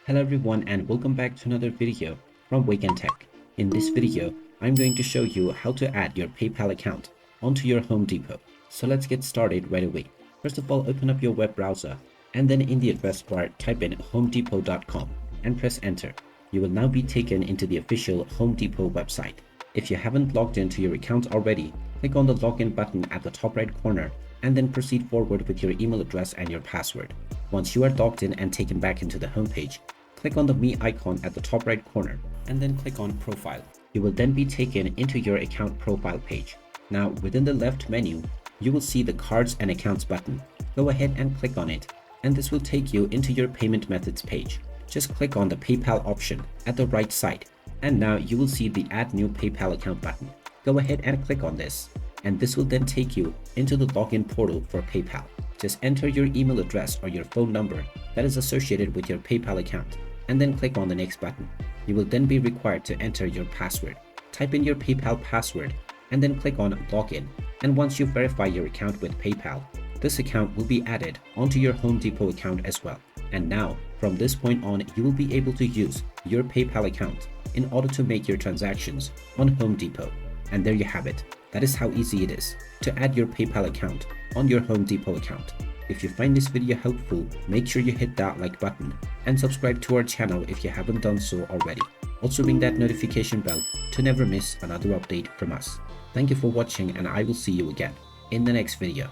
Hello everyone and welcome back to another video from Wake&Tech. In this video, I'm going to show you how to add your PayPal account onto your Home Depot. So let's get started right away. First of all, open up your web browser and then in the address bar type in homedepot.com and press enter. You will now be taken into the official Home Depot website. If you haven't logged into your account already, click on the login button at the top right corner and then proceed forward with your email address and your password. Once you are logged in and taken back into the home page, click on the Me icon at the top right corner and then click on Profile. You will then be taken into your account profile page. Now within the left menu, you will see the Cards and Accounts button. Go ahead and click on it and this will take you into your payment methods page. Just click on the PayPal option at the right side and now you will see the Add New PayPal Account button. Go ahead and click on this and this will then take you into the login portal for PayPal. Just enter your email address or your phone number that is associated with your PayPal account and then click on the next button. You will then be required to enter your password. Type in your PayPal password and then click on Login. And once you verify your account with PayPal, this account will be added onto your Home Depot account as well. And now, from this point on, you will be able to use your PayPal account in order to make your transactions on Home Depot. And there you have it. That is how easy it is to add your PayPal account on your Home Depot account. If you find this video helpful, make sure you hit that like button and subscribe to our channel if you haven't done so already. Also ring that notification bell to never miss another update from us. Thank you for watching and I will see you again in the next video.